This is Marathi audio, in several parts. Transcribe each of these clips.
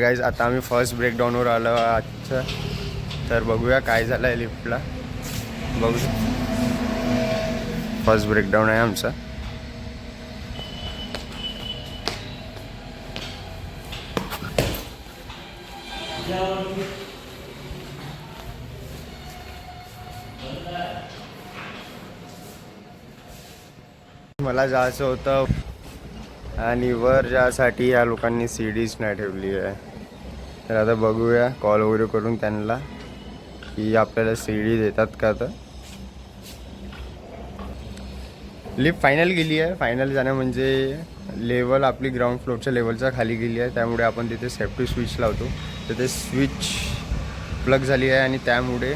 गाईज आता आम्ही फर्स्ट ब्रेकडाऊनवर आलो आजचं. तर बघूया काय झालं आहे लिफ्टला. बघू फर्स्ट ब्रेकडाऊन आहे आमचा. मला जायचं होतं आणि वर जायसाठी या लोकांनी सीडीच नाही ठेवली आहे. तर आता बघूया कॉल वगैरे करून त्यांना की आपल्याला सीडी देतात का. तर लिफ्ट फायनल गेली आहे. फायनल जाणं म्हणजे लेवल आपली ग्राउंड फ्लोअरच्या लेवलच्या खाली गेली आहे. त्यामुळे आपण तिथे सेफ्टी स्विच लावतो. तर ते स्विच प्लग झाली आहे आणि त्यामुळे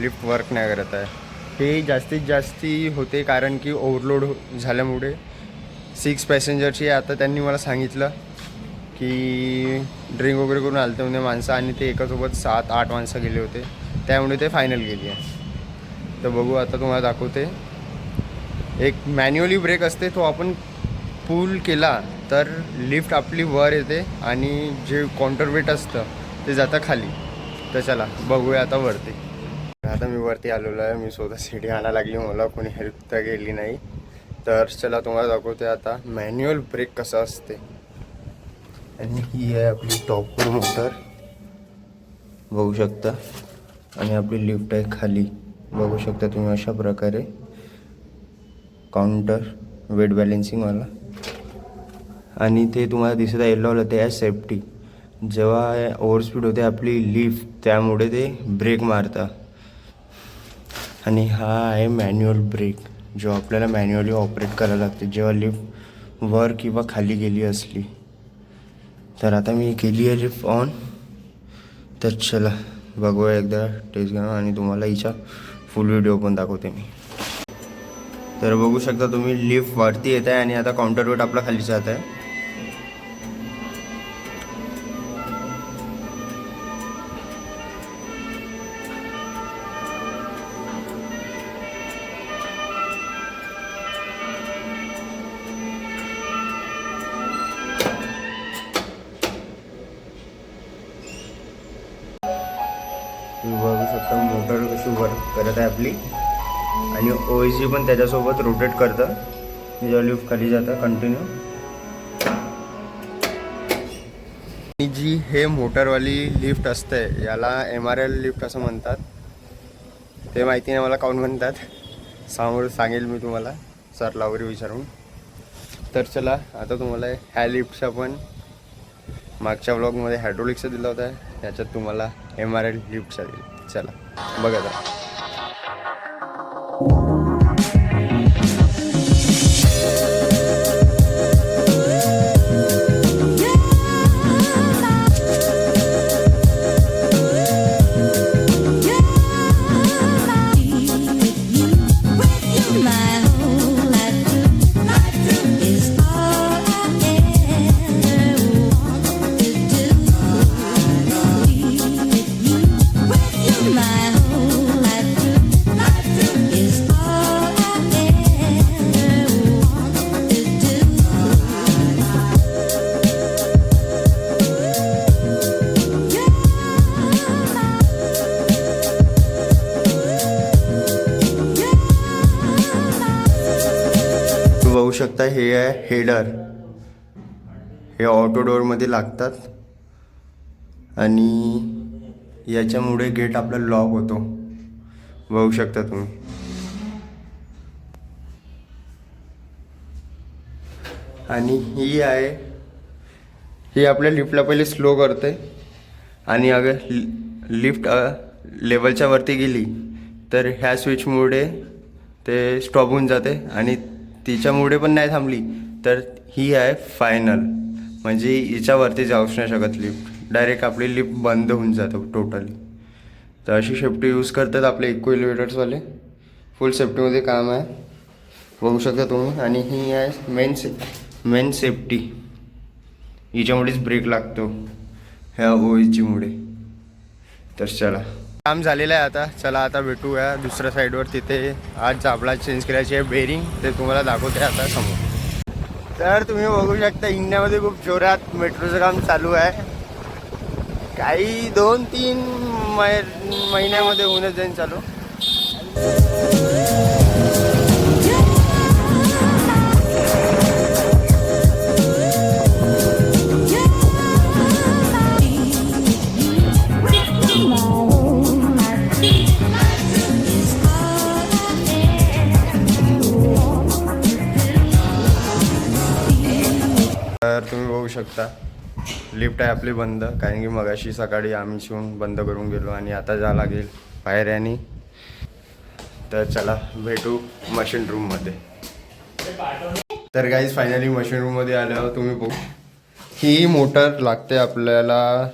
लिफ्ट वर्क नाही करत आहे. हे जास्तीत जास्ती होते कारण की ओव्हरलोड झाल्यामुळे 6 पॅसेंजरची. आता त्यांनी मला सांगितलं की ड्रिंक वगैरे करून आलते म्हणजे माणसं आणि ते एकासोबत 7-8 माणसं गेले होते. त्यामुळे ते फायनल गेली आहे. तर बघू आता तुम्हाला दाखवते. एक मॅन्युअली ब्रेक असते, तो आपण पुल केला तर लिफ्ट आपली वर येते आणि जे काउंटरवेट असतं ते जातं खाली. तर चला बघूया आता वरती. आता मी वरती आलेलो आहे. मी स्वतः सीडी आणायला लागली, मला कोणी हेल्प तर केली नाही. तर चला तुम्हाला दाखवते आता मॅन्युअल ब्रेक कसा असते. आणि ही आहे आपली टॉपर मोटर बघू शकता. आणि आपली लिफ्ट आहे खाली बघू शकता तुम्ही. अशा प्रकारे काउंटर वेट बॅलेन्सिंगवाला. आणि ते तुम्हाला दिसत आहे येल्लोवाला, ते आहे सेफ्टी. जेव्हा ओव्हरस्पीड होते आपली लिफ्ट त्यामुळे ते ब्रेक मारतं. आणि हा आहे मॅन्युअल ब्रेक, जो आपल्याला मॅन्युअली ऑपरेट करायला लागते जेव्हा लिफ्ट वर किंवा खाली गेली असली. तर आता मी केली आहे लिफ्ट ऑन. तर चला बघूया एकदा टेस्ट घेऊन आणि तुम्हाला हिचा फुल व्हिडिओ पण दाखवते मी. तर बघू शकता तुम्ही लिफ्ट वरती येत आहे आणि आता काउंटरवेट आपला खाली जात आहे. तुम्ही बघू शकता मोटर कशी वर्क करत आहे आपली. आणि ओएसजी पण त्याच्यासोबत रोटेट करतं जेव्हा लिफ्ट खाली जातं कंटिन्यू. आणि जी हे मोटरवाली लिफ्ट असते याला MRL लिफ्ट असं म्हणतात. ते माहिती नाही मला काऊन म्हणतात, समोर सांगेल मी तुम्हाला सरला वगैरे विचारून. तर चला आता तुम्हाला ह्या लिफ्टचा पण मागच्या व्लॉगमध्ये हायड्रोलिक्सचा दिला होता, याच्यात तुम्हाला MRL लिफ्टचा दिला. चला बघा आता. बघू शकता हे आहे हेडर. हे ऑटो डोअरमध्ये लागतात आणि याच्यामुळे गेट आपला लॉक होतो बघू शकता तुम्ही. आणि ही आहे, ही आपल्या लिफ्टला पहिले स्लो करते आणि अगर लिफ्ट लेवलच्या वरती गेली तर ह्या स्विचमुळे ते स्टॉप होऊन जाते. आणि तिच्यामुळे पण नाही थांबली तर ही आहे फायनल, म्हणजे याच्यावरती जाऊच नाही शकत लिफ्ट. डायरेक्ट आपली लिफ्ट बंद होऊन जातं टोटली. तर अशी सेफ्टी यूज करतात आपले इको एलिव्हेटर्सवाले. फुल सेफ्टीमध्ये काम आहे बघू शकता तुम्ही. आणि ही आहे मेन सेफ्टी, हिच्यामुळेच ब्रेक लागतो ह्या OSGमुळे. तर चला काम झालेलं आहे आता. चला आता भेटूया दुसऱ्या साईडवर. तिथे आज आपला चेंज करायची आहे बेरिंग, ते तुम्हाला दाखवते आता समोर. तर तुम्ही बघू शकता इंडियामध्ये खूप जोरात मेट्रोचं काम चालू आहे. काही 2-3 महिन्यामध्ये होऊनच जाईल चालू. तर तुम्ही बघू शकता लिफ्ट आहे आपली बंद, कारण की मगाशी सकाळी आम्ही शिवून बंद करून गेलो आणि आता जा लागेल पायऱ्यानी. तर चला भेटू मशीन रूममध्ये. तर गाईज फायनली मशीन रूममध्ये आल्यावर तुम्ही बघू ही मोटर लागते आपल्याला.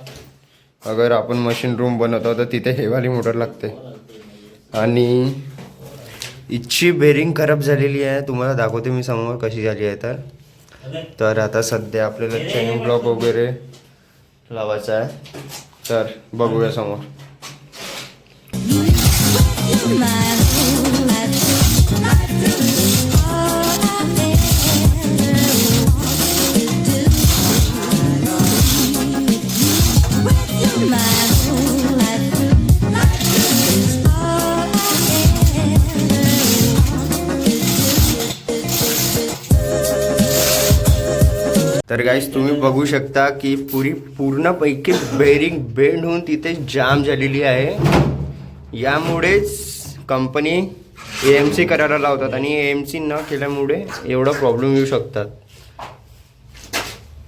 अगर आपण मशीन रूम बनवतो तर तिथे हेवाली मोटर लागते. आणि इथची बेरिंग खराब झालेली आहे, तुम्हाला दाखवते मी समोर कशी झाली आहे. तर आता सध्या आपल्याला चेन ब्लॉक वगैरे लावायचा आहे, तर बघूया समोर. तर गाईस तुम्ही बघू शकता की पूर्णपैकी बेरिंग बेंड होऊन तिथे जाम झालेली आहे. यामुळेच कंपनी AMC करायला लावतात आणि AMC न केल्यामुळे एवढा प्रॉब्लेम येऊ शकतात.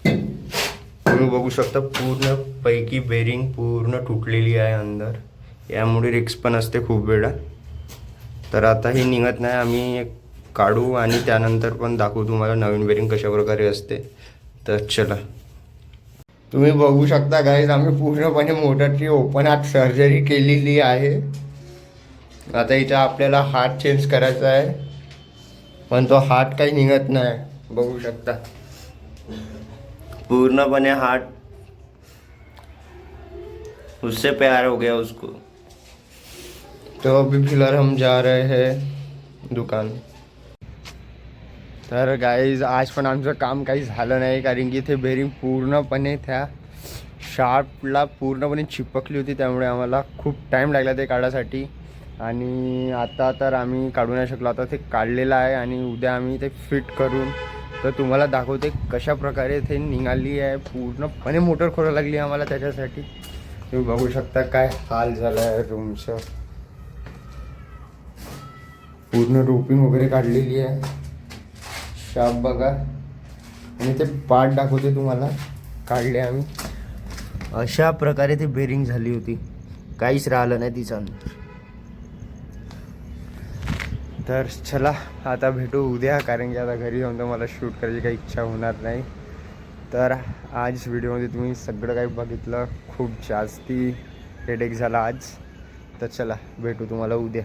तुम्ही बघू शकता पूर्णपैकी बेरिंग पूर्ण तुटलेली आहे अंदर. यामुळे रिक्स पण असते खूप वेळा. तर आता ही निघत नाही, आम्ही काढू आणि त्यानंतर पण दाखवू तुम्हाला नवीन बेरिंग कशा प्रकारे असते. तर चला तुम्ही बघू शकता गाईज आम्ही पूर्णपणे मोटरची ओपन हार्ट सर्जरी केलेली आहे. आता इथं आपल्याला हार्ट चेंज करायचा आहे, पण तो हार्ट काही निघत नाही. बघू शकता पूर्णपणे हार्ट उससे प्यार हो गया उसको. तो अभी फिलहाल हम जा रहे हैं दुकान. तर गाईज आज पण आमचं काम काही झालं नाही, कारण की ते बेरिंग पूर्णपणे त्या शार्पला पूर्णपणे चिपकली होती. त्यामुळे आम्हाला खूप टाईम लागला ते काढायसाठी. आणि आता तर आम्ही काढू नाही शकलो. आता ते काढलेलं आहे आणि उद्या आम्ही ते फिट करून तर तुम्हाला दाखवते कशा प्रकारे ते निघाली आहे. पूर्णपणे मोटर खोलायला लागली आम्हाला त्याच्यासाठी. तुम्ही बघू शकता काय हाल झाला आहे रूमचं. पूर्ण रोपिंग वगैरे काढलेली आहे. शाप बघा आणि ते पार्ट दाखवते तुम्हाला काढले आम्ही. अशा प्रकारे ते बेरिंग झाली होती, काहीच राहिलं नाही तिचं. तर चला आता भेटू उद्या, कारण की आता घरी जाऊन तर मला शूट करायची काही इच्छा होणार नाही. तर आज व्हिडिओमध्ये तुम्ही सगळं काही बघितलं. खूप जास्ती हेडेक झाला आज. तर चला भेटू तुम्हाला उद्या.